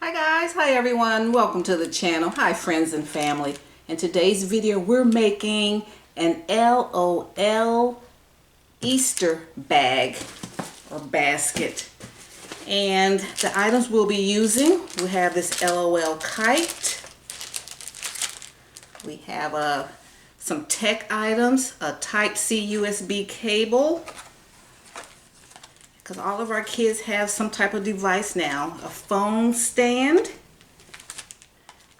Hi guys, hi everyone, welcome to the channel. Hi friends and family. In today's video we're making an LOL Easter bag or basket, and the items we'll be using, we have this LOL kite, we have some tech items, a Type-C USB cable, because all of our kids have some type of device now. A phone stand.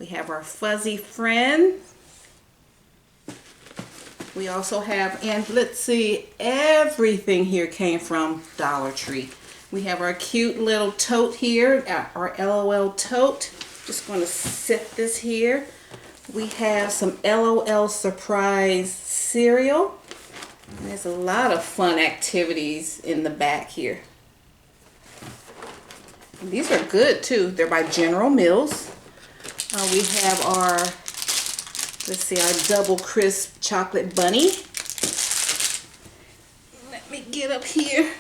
We have our fuzzy friend. We also have, and let's see, everything here came from Dollar Tree. We have our cute little tote here, our LOL tote. Just going to set this here. We have some LOL surprise cereal. And there's a lot of fun activities in the back here. And these are good too. They're by General Mills. We have our, let's see, our double crisp chocolate bunny. Let me get up here.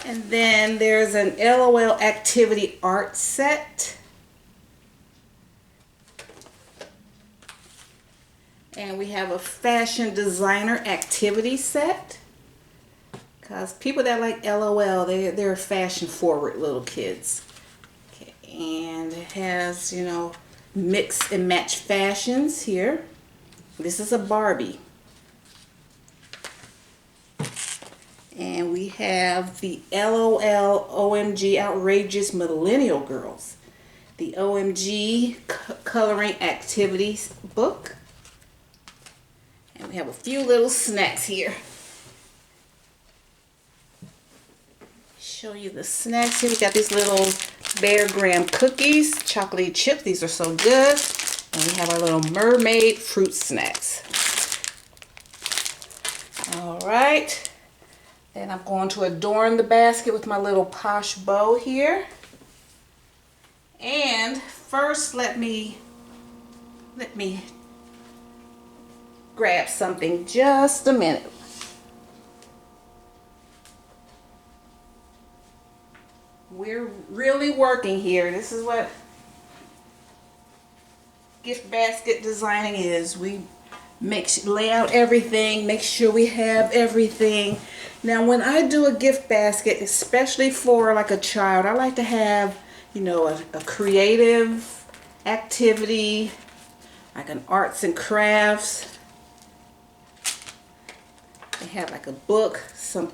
And then there's an LOL activity art set. And we have a fashion designer activity set. Because people that like LOL, they're fashion forward little kids. Okay, and it has, you know, mix and match fashions here. This is a Barbie. And we have the LOL OMG Outrageous Millennial Girls. The OMG Coloring Activities book. And we have a few little snacks here. Show you the snacks here. We got these little Bear Graham cookies, chocolatey chips. These are so good. And we have our little mermaid fruit snacks. All right. Then I'm going to adorn the basket with my little Posh bow here. And first, let me grab something, just a minute. We're really working here. This is what gift basket designing is. We lay out everything, make sure we have everything. Now when I do a gift basket, especially for like a child, I like to have, you know, a creative activity, like an arts and crafts. They have like a book,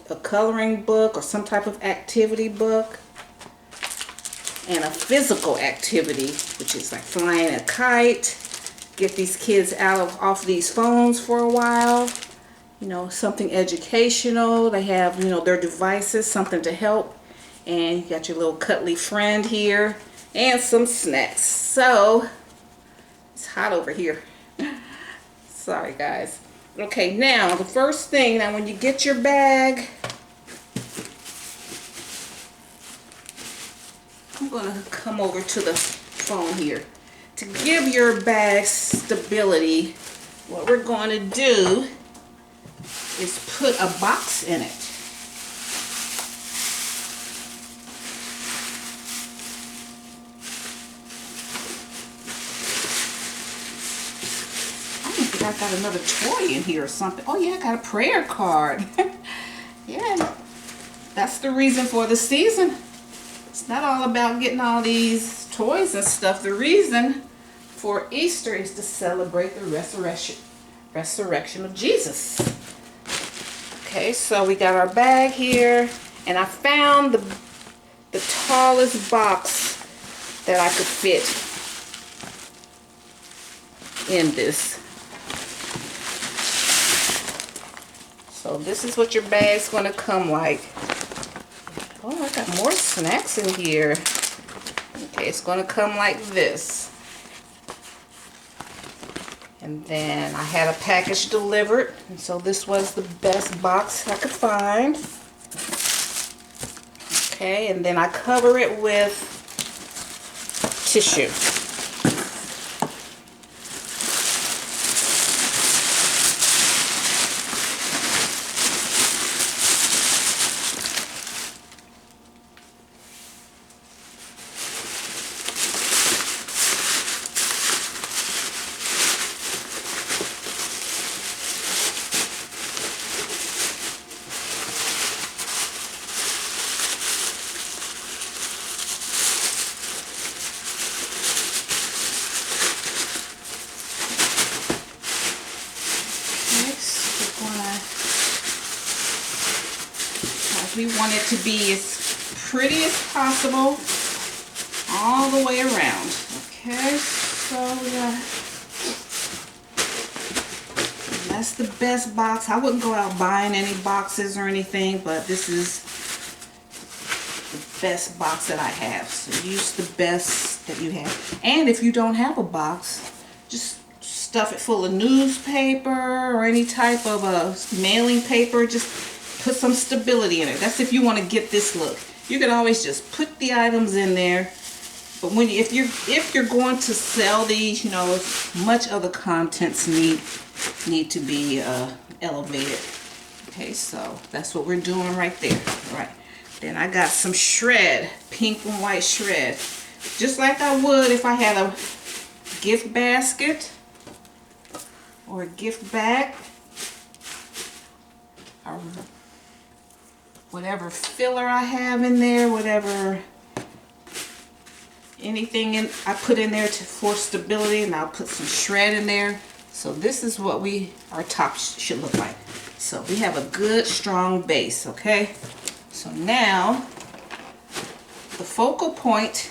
a coloring book or some type of activity book. And a physical activity, which is like flying a kite, get these kids off these phones for a while. You know, something educational. They have, you know, their devices, something to help. And you got your little cuddly friend here. And some snacks. So, it's hot over here. Sorry, guys. Okay, now, the first thing, now when you get your bag, I'm going to come over to the phone here. To give your bag stability, what we're going to do is put a box in it. I don't think I got another toy in here or something. Oh yeah, I got a prayer card. Yeah, that's the reason for the season. It's not all about getting all these toys and stuff. The reason for Easter is to celebrate the resurrection of Jesus. Okay, so we got our bag here, and I found the tallest box that I could fit in this. So this is what your bag's going to come like. Oh, I got more snacks in here. Okay, it's going to come like this. And then I had a package delivered. And so this was the best box I could find. Okay, and then I cover it with tissue. because we want it to be as pretty as possible all the way around. Okay, so yeah, that's the best box. I wouldn't go out buying any boxes or anything, but this is the best box that I have. So use the best that you have. And if you don't have a box, just stuff it full of newspaper or any type of mailing paper. Just put some stability in it. That's if you want to get this look. You can always just put the items in there. But when if you're going to sell these, you know, much of the contents need to be elevated. Okay, so that's what we're doing right there. All right. Then I got some shred, pink and white shred, just like I would if I had a gift basket or a gift bag, or whatever filler I have in there, whatever. Anything I put in there for stability, and I'll put some shred in there. So this is what our top should look like. So we have a good strong base, okay? So now the focal point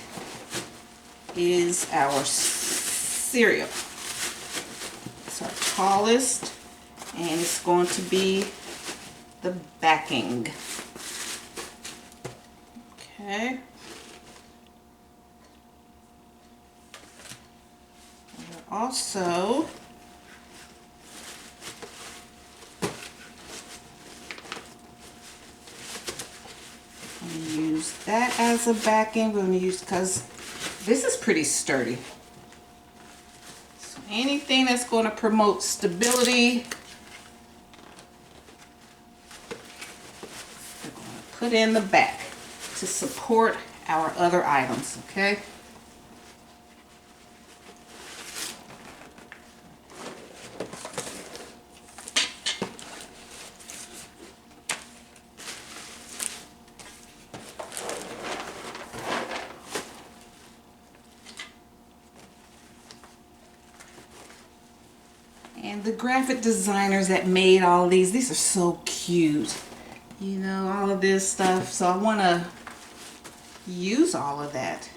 is our cereal. It's our tallest, and it's going to be the backing. Okay. Also, I'm going to use that as a backing. We're going to use, because this is pretty sturdy. So anything that's going to promote stability, we're going to put in the back to support our other items, okay? And the graphic designers that made all these are so cute. You know, all of this stuff. So I want to use all of that.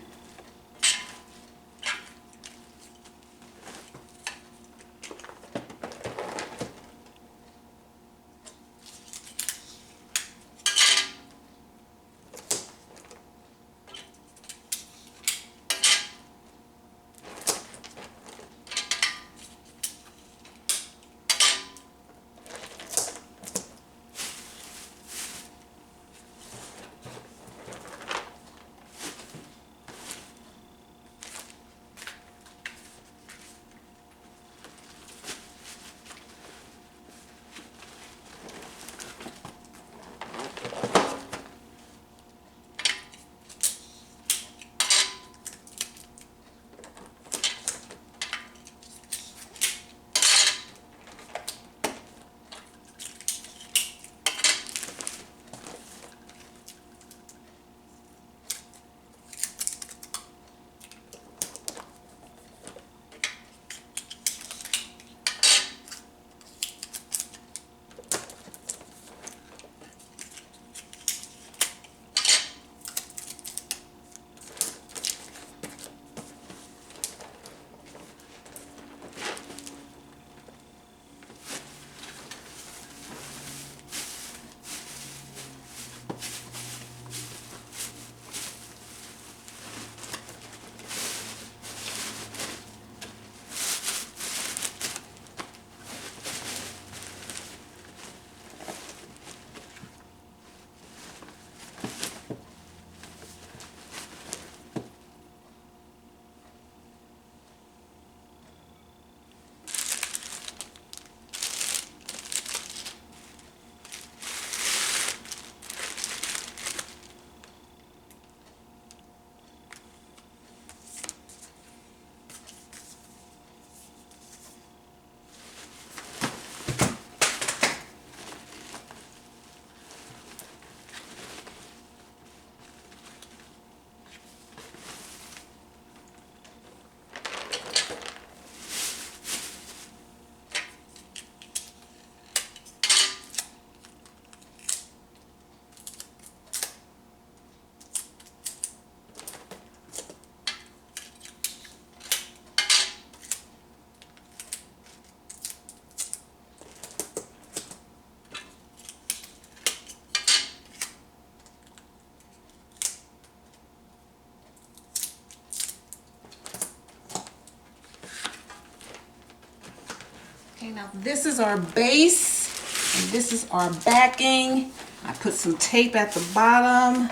Okay, now this is our base and this is our backing. I put some tape at the bottom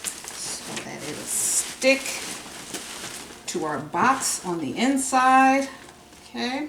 so that it'll stick to our box on the inside. Okay.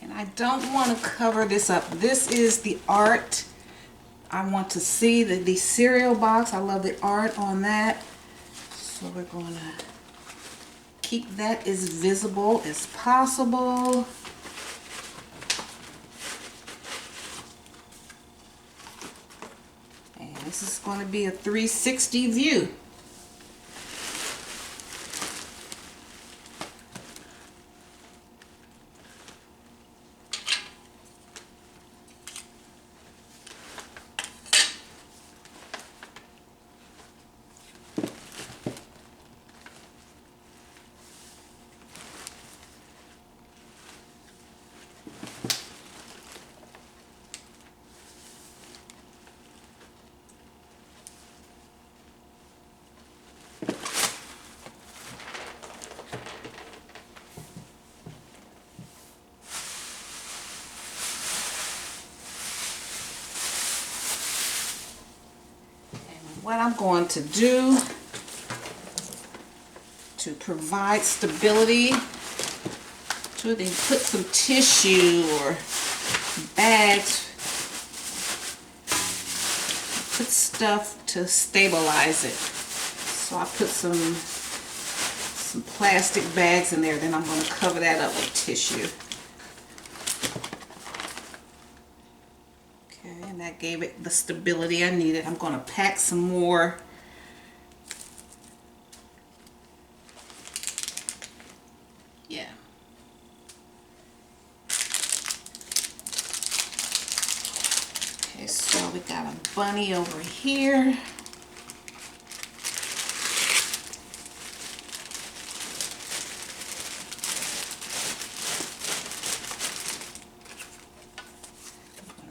I don't want to cover this up. This is the art. I want to see the cereal box. I love the art on that. So we're going to keep that as visible as possible. And this is going to be a 360 view. What I'm going to do to provide stability to it, put some tissue or bags, put stuff to stabilize it. So I put some plastic bags in there, then I'm going to cover that up with tissue. And that gave it the stability I needed. I'm going to pack some more. Yeah. Okay, so we got a bunny over here.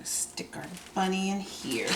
Stick our bunny in here.